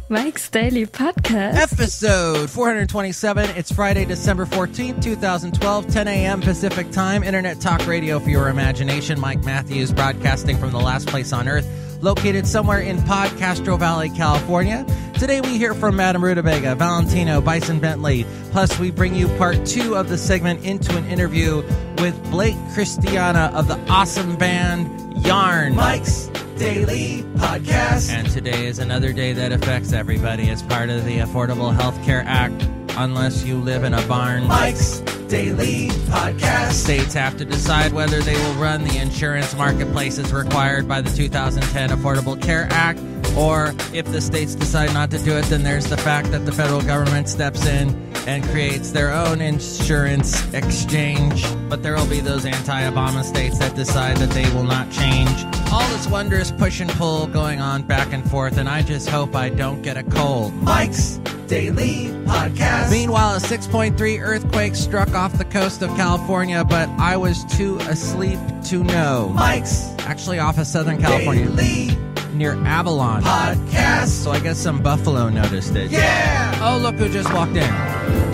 Mike's Daily Podcast. Episode 427. It's Friday, December 14th, 2012, 10 a.m. Pacific Time. Internet talk radio for your imagination. Mike Matthews broadcasting from the last place on earth, located somewhere in Castro Valley, California. Today we hear from Madame Rootabega, Valentino, Bison Bentley. Plus we bring you part 2 of the segment into an interview with Blake Christiana of the awesome band Yarn. Mike's Daily Podcast. And today is another day that affects everybody. It's part of the Affordable Health Care Act, unless you live in a barn. Mike's Daily Podcast. States have to decide whether they will run the insurance marketplaces required by the 2010 Affordable Care Act, or if the states decide not to do it, then there's the fact that the federal government steps in and creates their own insurance exchange. But there will be those anti-Obama states that decide that they will not change. All this wondrous push and pull going on back and forth, and I just hope I don't get a cold. Mike's Daily Podcast. Meanwhile, a 6.3 earthquake struck off the coast of California, but I was too asleep to know. Mike's actually off of Southern California. Daily near Avalon. Podcast. So I guess some buffalo noticed it. Yeah! Oh, look who just walked in.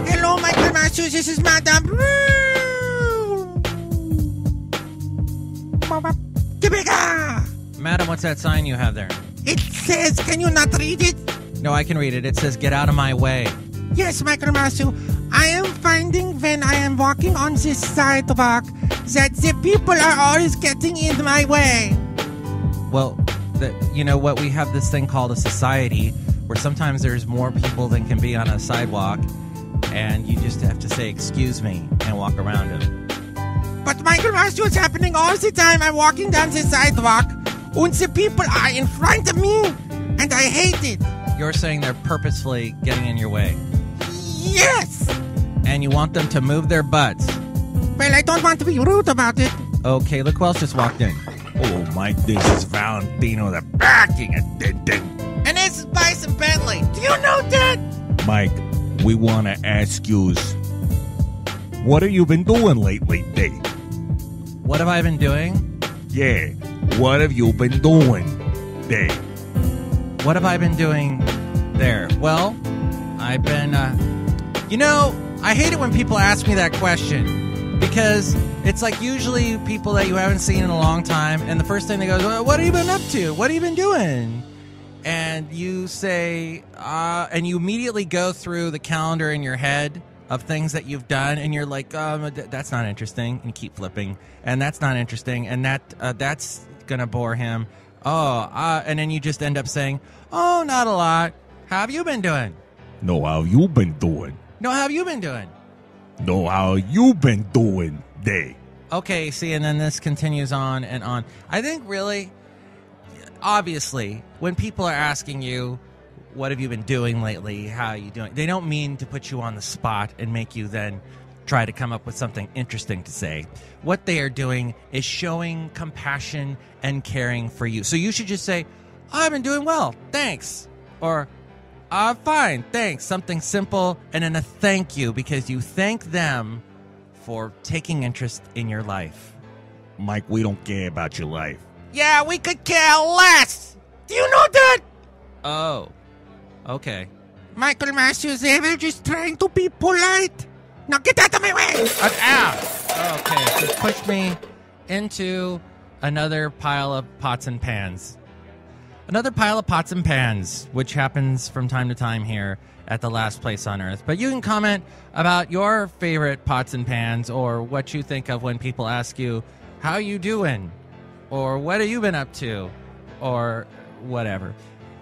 Hello, Michael Matthews. This is Madame Rootabega. Madam, what's that sign you have there? It says, can you not read it? No, I can read it. It says, get out of my way. Yes, Michael Matthews. I am finding when I am walking on this sidewalk that the people are always getting in my way. Well, you know what? We have this thing called a society where sometimes there's more people than can be on a sidewalk, and you just have to say, excuse me, and walk around them. But Michael Matthews, it's happening all the time. I'm walking down the sidewalk, and the people are in front of me, and I hate it. You're saying they're purposefully getting in your way? Yes! And you want them to move their butts? Well, I don't want to be rude about it. Okay, look who else just walked in. Oh, Mike, this is Valentino, the backing attendant. And this is Bison Bentley. Do you know that? Mike, we want to ask you, what have you been doing lately, Dave? What have I been doing? Yeah, what have you been doing, Dave? What have I been doing there? Well, I've been, I hate it when people ask me that question, because it's like usually people that you haven't seen in a long time, and the first thing they go, well, what have you been up to? What have you been doing? And you say, and you immediately go through the calendar in your head of things that you've done, and you're like, that's not interesting, and you keep flipping, and that's not interesting, and that's gonna bore him. And then you just end up saying, oh, not a lot. How have you been doing? No, how you been doing? No, how have you been doing? No, how you been doing, Dave? Okay, see, and then this continues on and on. I think really, obviously, when people are asking you, what have you been doing lately? How are you doing? They don't mean to put you on the spot and make you then try to come up with something interesting to say. What they are doing is showing compassion and caring for you. So you should just say, I've been doing well, thanks. Or, fine, thanks. Something simple, and then a thank you, because you thank them for taking interest in your life. Mike, we don't care about your life. Yeah, we could care less. Do you know that? Oh, okay. Michael Matthews, they were just trying to be polite. Now get out of my way! Ow! Okay, just pushed me into another pile of pots and pans. Another pile of pots and pans, which happens from time to time here at the last place on earth. But you can comment about your favorite pots and pans, or what you think of when people ask you, how you doing? Or what have you been up to? Or whatever.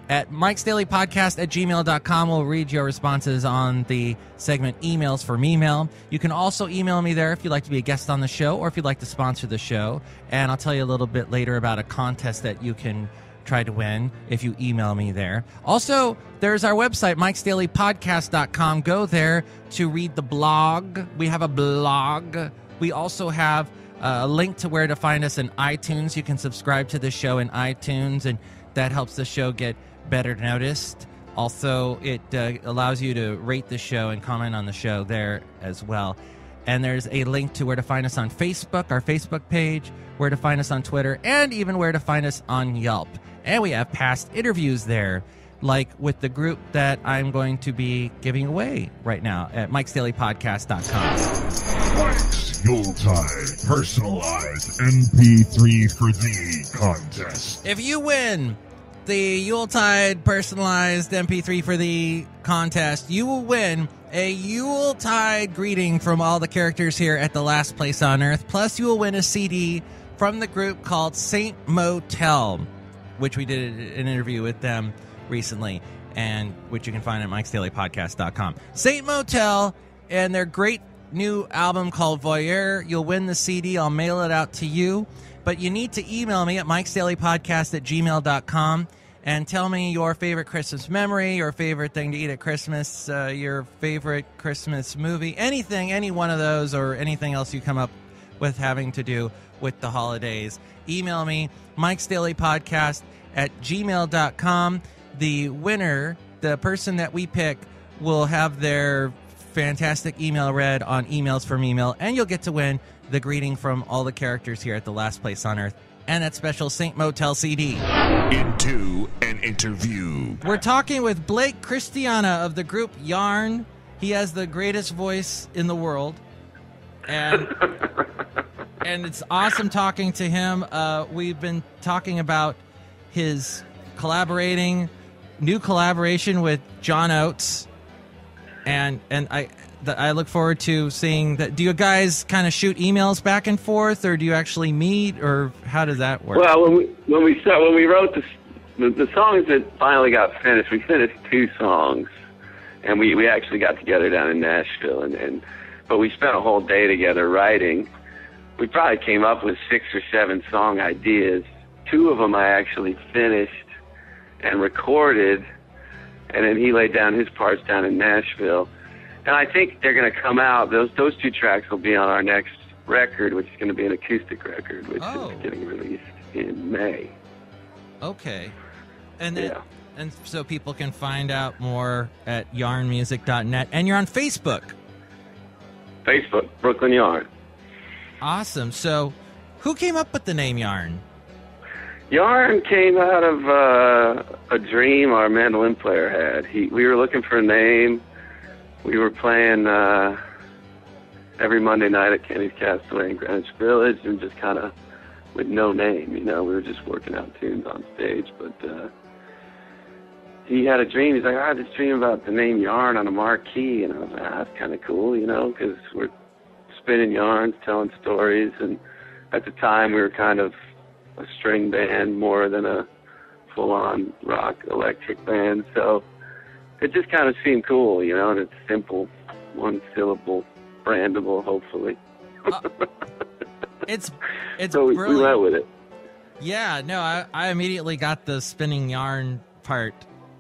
At mikesdailypodcast@gmail.com. We'll read your responses on the segment Emails from Email. You can also email me there if you'd like to be a guest on the show, or if you'd like to sponsor the show. And I'll tell you a little bit later about a contest that you can try to win if you email me there. Also, there's our website, mikesdailypodcast.com. Go there to read the blog. We have a blog. We also have a link to where to find us in iTunes. You can subscribe to the show in iTunes, and that helps the show get better noticed. Also, it allows you to rate the show and comment on the show there as well. And there's a link to where to find us on Facebook, our Facebook page, where to find us on Twitter, and even where to find us on Yelp. And we have past interviews there, like with the group that I'm going to be giving away right now at mikesdailypodcast.com. Mike's Yuletide personalized MP3 for thee contest. If you win the Yuletide personalized MP3 for the contest, you will win a Yuletide greeting from all the characters here at the Last Place on Earth. Plus, you will win a CD from the group called Saint Motel, which we did an interview with them recently, and which you can find at mikesdailypodcast.com. Saint Motel and their great new album called Voyeur. You'll win the CD. I'll mail it out to you. But you need to email me at mikesdailypodcast@gmail.com and tell me your favorite Christmas memory, your favorite thing to eat at Christmas, your favorite Christmas movie, anything, any one of those, or anything else you come up with having to do with the holidays. Email me, mikesdailypodcast@gmail.com. The winner, the person that we pick, will have their fantastic email read on Emails from Email, and you'll get to win the greeting from all the characters here at the Last Place on Earth and that special Saint Motel CD. Into an interview. We're talking with Blake Christiana of the group Yarn. He has the greatest voice in the world, and it's awesome talking to him. We've been talking about his new collaboration with John Oates, and I look forward to seeing that. Do you guys kind of shoot emails back and forth, or do you actually meet, or how does that work? Well, when we wrote the songs that finally got finished, we finished 2 songs, and we actually got together down in Nashville, but we spent a whole day together writing. We probably came up with 6 or 7 song ideas. 2 of them I actually finished and recorded, and then he laid down his parts down in Nashville. And I think they're going to come out. Those 2 tracks will be on our next record, which is going to be an acoustic record, which is getting released in May. Okay. And then, and so people can find out more at yarnmusic.net. And you're on Facebook. Facebook, Brooklyn Yarn. Awesome. So who came up with the name Yarn? Yarn came out of a dream our mandolin player had. We were looking for a name. We were playing every Monday night at Kenny's Castaway in Greenwich Village, and just kind of with no name, we were just working out tunes on stage. But he had a dream. He's like, I had this dream about the name Yarn on a marquee, and I was like, that's kind of cool, because we're spinning yarns, telling stories, and at the time we were kind of a string band more than a full-on rock electric band, so it just kind of seemed cool, and it's simple, 1 syllable, brandable, hopefully. It's so we went with it. Yeah, no, I immediately got the spinning yarn part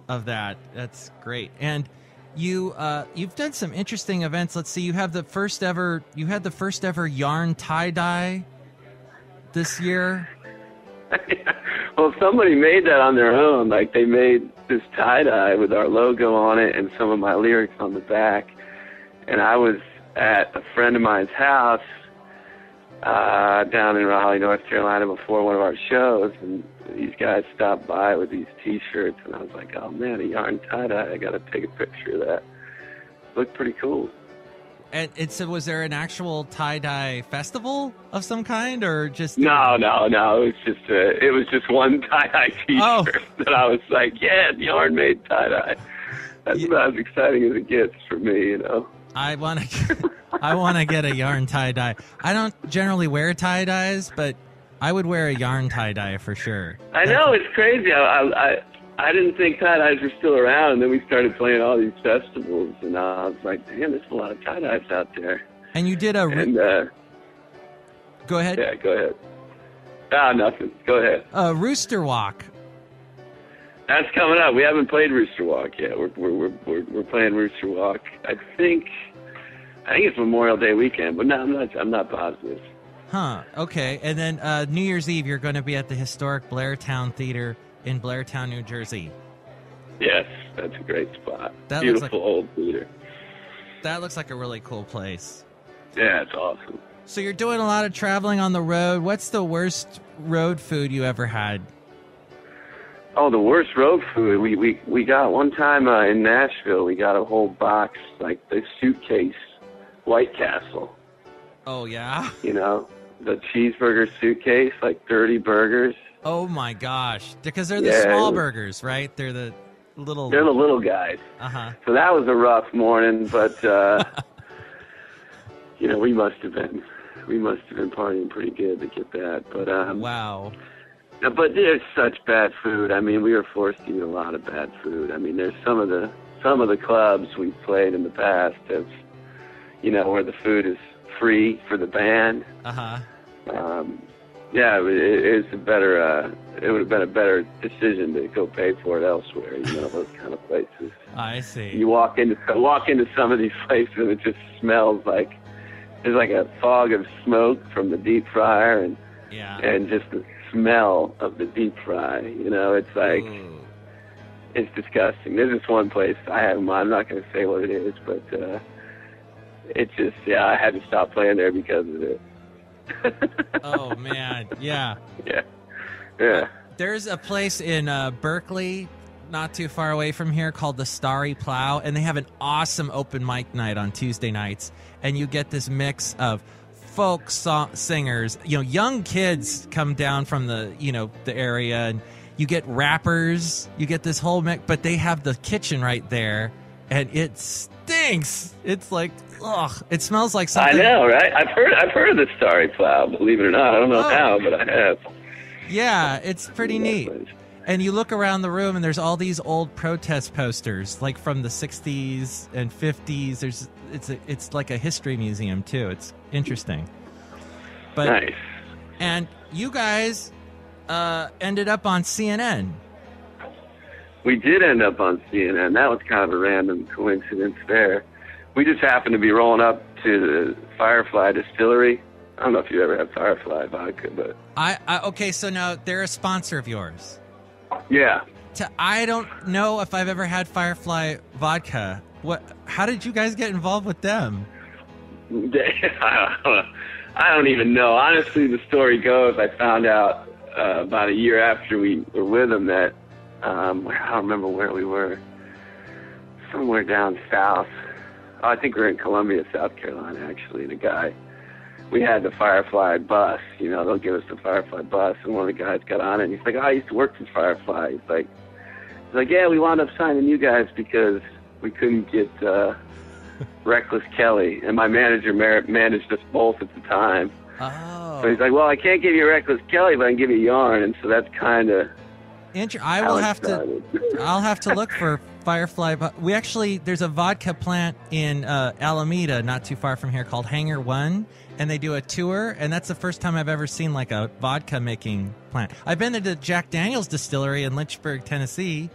of that. That's great. And you've done some interesting events. Let's see, you had the first ever yarn tie-dye this year. Well, somebody made that on their own. Like, they made this tie-dye with our logo on it and some of my lyrics on the back. And I was at a friend of mine's house down in Raleigh, North Carolina, before one of our shows, and these guys stopped by with these T-shirts, and I was like, oh, man, a yarn tie-dye. I got to take a picture of that. It looked pretty cool. And so was there an actual tie-dye festival of some kind, or just... No. It was just one tie-dye T-shirt that I was like, yeah, Yarn made tie-dye. That's about as exciting as it gets for me, I want to get a yarn tie-dye. I don't generally wear tie-dyes, but I would wear a yarn tie-dye for sure. I know, it's crazy. I didn't think tie-dyes were still around, and then we started playing all these festivals, and I was like, damn, there's a lot of tie-dyes out there. And you did Go ahead. Yeah, go ahead. Nothing. Go ahead. Rooster Walk. That's coming up. We haven't played Rooster Walk yet. We're playing Rooster Walk. I think it's Memorial Day weekend, but no, I'm not positive. Huh. Okay. And then New Year's Eve, you're going to be at the historic Blairtown Theater in Blairtown, New Jersey. Yes, that's a great spot. Beautiful old theater. That looks like a really cool place. Yeah, it's awesome. So you're doing a lot of traveling on the road. What's the worst road food you ever had? Oh, the worst road food. We got one time in Nashville. We got a whole box, like the suitcase, White Castle. Oh yeah. You know, the cheeseburger suitcase, like 30 burgers. Oh my gosh, because they're the small burgers, right? They're the little. They're the little guys. Uh-huh. So that was a rough morning, but you know, we must have been partying pretty good to get that. But wow. But there's such bad food. I mean, we were forced to eat a lot of bad food. I mean, there's some of the clubs we've played in the past have, you know, where the food is free for the band. Uh-huh. Yeah, it would have been a better decision to go pay for it elsewhere, you know, those kind of places. I see. You walk into some of these places and it just smells like there's like a fog of smoke from the deep fryer and just the smell of the deep fry, you know, it's like it's disgusting. There's this one place I have in mind, I'm not going to say what it is, but it's just, I had to stop playing there because of it. Oh man, yeah. Yeah. There's a place in Berkeley, not too far away from here, called the Starry Plow, and they have an awesome open mic night on Tuesday nights, and you get this mix of folk singers, you know, young kids come down from the area, and you get rappers, you get this whole mix, but they have the kitchen right there, and it stinks. It's like, ugh, it smells like something. I know, right? I've heard of the Starry Plow, believe it or not. I don't know how, but I have. Yeah, it's pretty neat. And you look around the room, and there's all these old protest posters, like from the 60s and 50s. It's like a history museum, too. It's interesting. But, nice. And you guys ended up on CNN. We did end up on CNN. That was kind of a random coincidence there. We just happened to be rolling up to the Firefly Distillery. I don't know if you ever had Firefly vodka, but... Okay, so now they're a sponsor of yours. Yeah. I don't know if I've ever had Firefly vodka. How did you guys get involved with them? I don't even know. Honestly, the story goes, I found out about a year after we were with them that, I don't remember where we were, somewhere down south. I think we were in Columbia, South Carolina, actually. We had the Firefly bus, you know, they'll give us the Firefly bus, and one of the guys got on it, and he's like, I used to work for Firefly. He's like, yeah, we wound up signing you guys because we couldn't get Reckless Kelly, and my manager managed us both at the time. Oh. So he's like, well, I can't give you Reckless Kelly, but I can give you Yarn, and so that's kind of I'll have to look for Firefly. There's a vodka plant in Alameda, not too far from here, called Hangar One, and they do a tour, and that's the first time I've ever seen like a vodka making plant. I've been to the Jack Daniel's distillery in Lynchburg, Tennessee.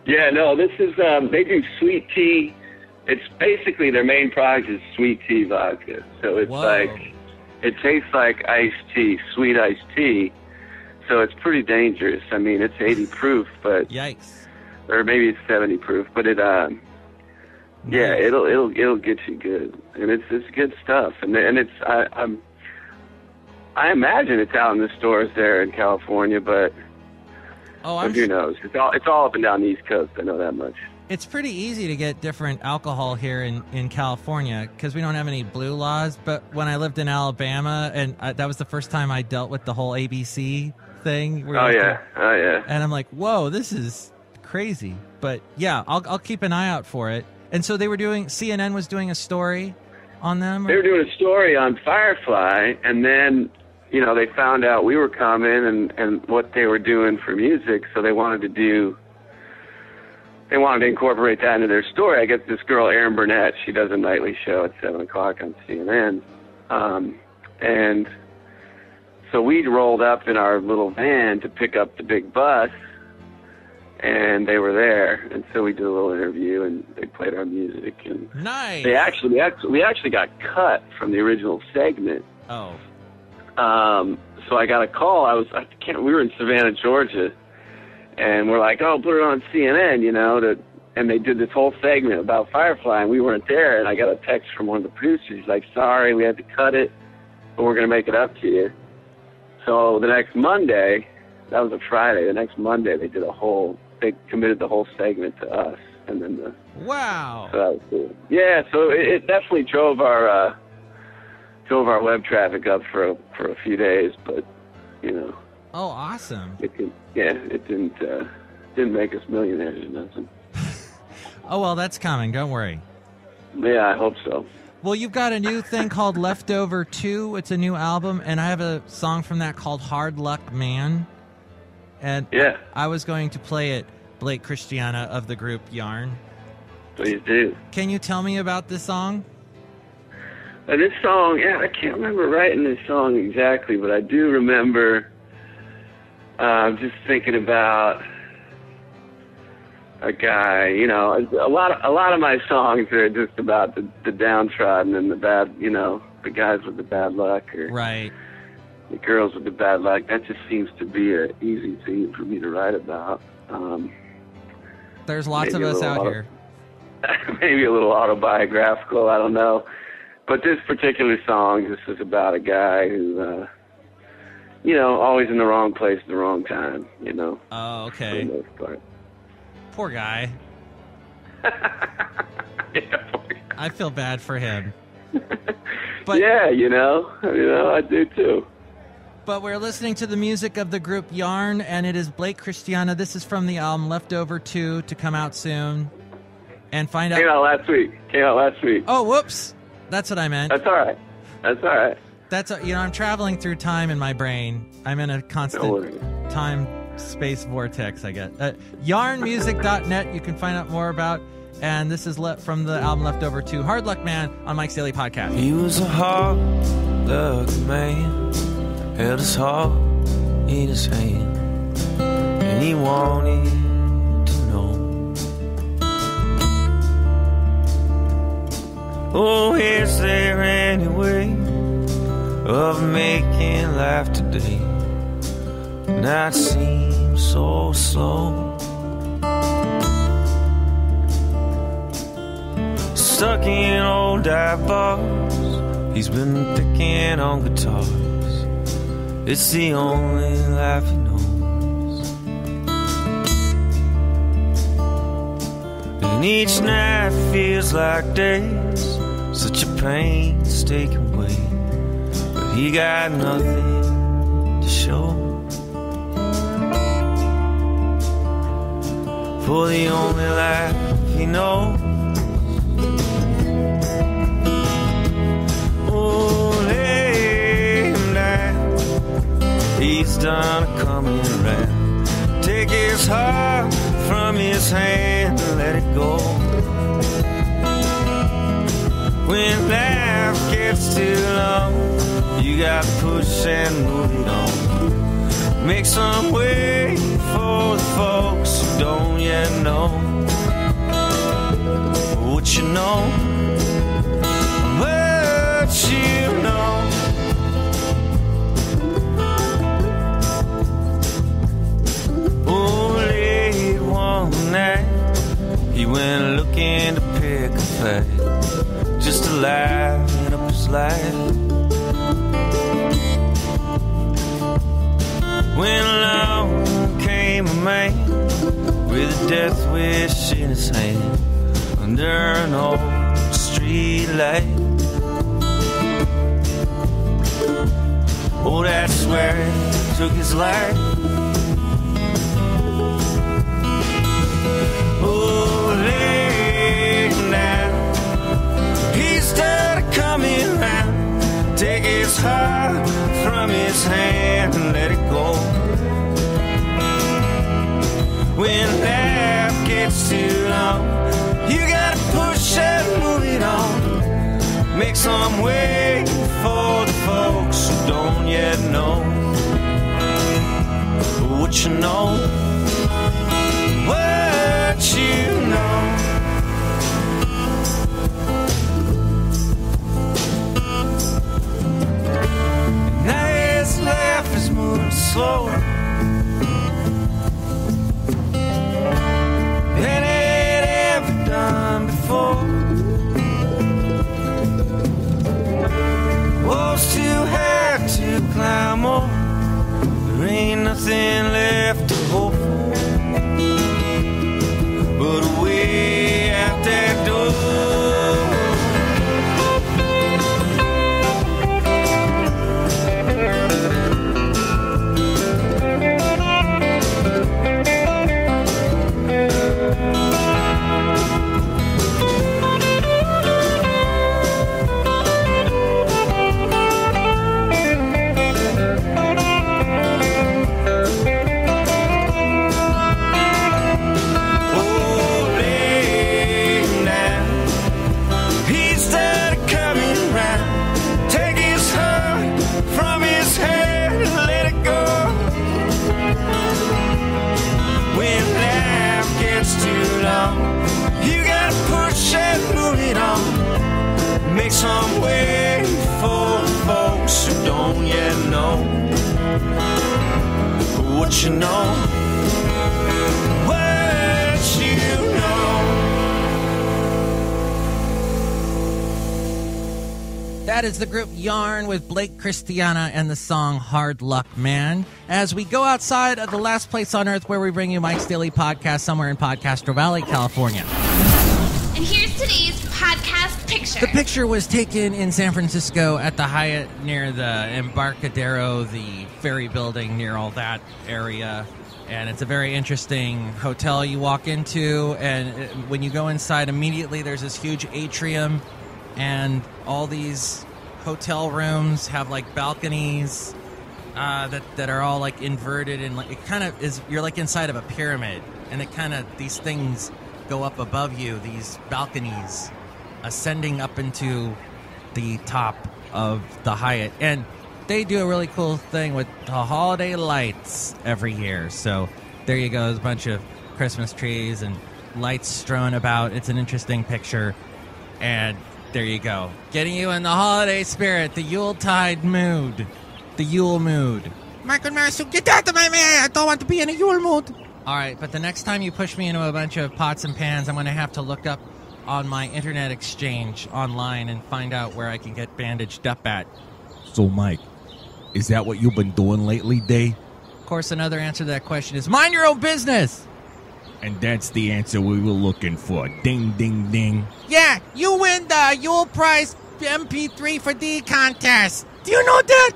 Yeah, no, this is they do sweet tea. It's basically their main product is sweet tea vodka. So it's like it tastes like iced tea, sweet iced tea. So it's pretty dangerous. I mean, it's 80 proof, but yikes, or maybe it's 70 proof. But it, yeah, it'll get you good, and it's good stuff. And it's I imagine it's out in the stores there in California, but who knows? It's all up and down the East Coast. I know that much. It's pretty easy to get different alcohol here in California because we don't have any blue laws. But when I lived in Alabama, and that was the first time I dealt with the whole ABC thing. Oh yeah. And I'm like, whoa, this is crazy. But yeah, I'll keep an eye out for it. And so CNN was doing a story on them? They were doing a story on Firefly, and then, you know, they found out we were coming and what they were doing for music, so they wanted to incorporate that into their story. I guess this girl, Erin Burnett, she does a nightly show at 7 o'clock on CNN. And so we rolled up in our little van to pick up the big bus, and they were there. And so we did a little interview, and they played our music. And nice. We actually got cut from the original segment. Oh. So I got a call. We were in Savannah, Georgia. And we're like, oh, put it on CNN, you know, and they did this whole segment about Firefly, and we weren't there, and I got a text from one of the producers. He's like, sorry, we had to cut it, but we're going to make it up to you. So the next Monday, that was a Friday, the next Monday they committed the whole segment to us. And then wow. So that was cool. Yeah, so it definitely drove our web traffic up for a few days, but, you know. Oh, awesome. It didn't make us millionaires or nothing. Oh, well, that's coming. Don't worry. Yeah, I hope so. Well, you've got a new thing called Leftover 2. It's a new album, and I have a song from that called Hard Luck Man. And yeah. I was going to play it, Blake Christiana of the group Yarn. Please do. Can you tell me about this song? This song, I can't remember writing this song exactly, but I do remember just thinking about a guy. You know, a lot of my songs are just about the downtrodden and the bad, you know, the guys with the bad luck, or right, the girls with the bad luck. That just seems to be an easy thing for me to write about. There's lots of us out here. Maybe a little autobiographical, I don't know. But this particular song, this is about a guy who, you know, always in the wrong place at the wrong time, you know. Oh, okay. For the most part. Poor guy. Yeah, poor guy. I feel bad for him. But, yeah, you know, I do too. But we're listening to the music of the group Yarn, and it is Blake Christiana. This is from the album Leftover 2 to come out soon. And find out. Came out last week. Oh, whoops. That's what I meant. That's all right. That's, you know, I'm traveling through time in my brain. I'm in a constant time-space vortex, I guess. Yarnmusic.net, you can find out more about. And this is from the album Leftover 2, Hard Luck Man, on Mike's Daily Podcast. He was a hard luck man, held his heart in his hand, and he wanted to know. Oh, is there any way of making life today not seem so slow? Stuck in old dive bars, he's been picking on guitars. It's the only life he knows. And each night feels like days, such a painstaking way, but he got nothing to show. For the only life he knows. Oh, lay him down, he's done coming around. Take his heart from his hand and let it go. When life gets too long, you gotta push and move it on. Make some way for the folks who don't yet know what you know, what you know. Oh, late one night, he went looking to pick a fight, just to liven up his life. When along came a man with a death wish in his hand, under an old street light. Oh, that's where he took his life. Oh, lay him down, he's done coming round. Take his heart from his hand and let it go. When life gets too long, you gotta push and move it on. Make some way for the folks who don't yet know what you know, what you know. Now his life is moving slower, and it know what you know. That is the group Yarn with Blake Christiana and the song Hard Luck Man. As we go outside of the last place on earth where we bring you Mike's Daily Podcast somewhere in Podcastro Valley, California. And here's today's podcast picture. The picture was taken in San Francisco at the Hyatt near the Embarcadero, the ferry building near all that area. And it's a very interesting hotel you walk into. And when you go inside, immediately there's this huge atrium. And all these hotel rooms have like balconies that are all like inverted. And like it kind of is, you're like inside of a pyramid. And it kind of, these things go up above you, these balconies ascending up into the top of the Hyatt. And they do a really cool thing with the holiday lights every year. So there you go. There's a bunch of Christmas trees and lights strewn about. It's an interesting picture. And there you go. Getting you in the holiday spirit, the Yuletide mood, the Yule mood. Michael Master, get out of my man. I don't want to be in a Yule mood. All right, but the next time you push me into a bunch of pots and pans, I'm going to have to look up on my internet exchange online and find out where I can get bandaged up at. So, Mike, is that what you've been doing lately, Day? Of course, another answer to that question is mind your own business. And that's the answer we were looking for. Ding, ding, ding. Yeah, you win the Yule Prize MP3 for the contest. Do you know that?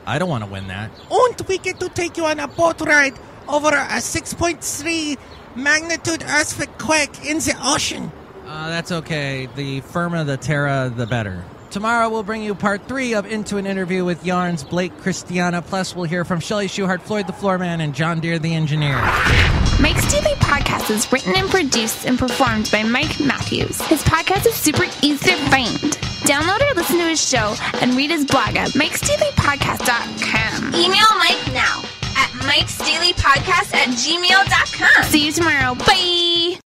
I don't want to win that. And we get to take you on a boat ride over a 6.3 magnitude earthquake in the ocean. That's okay. The firmer the terra, the better. Tomorrow we'll bring you part 3 of Into an Interview with Yarn's Blake Christiana. Plus we'll hear from Shelley Shuhart, Floyd the Floorman, and John Deere the Engineer. Mike's Daily Podcast is written and produced and performed by Mike Matthews. His podcast is super easy to find. Download or listen to his show and read his blog at mikesdailypodcast.com. Email Mike now at mikesdailypodcast@gmail.com. See you tomorrow. Bye!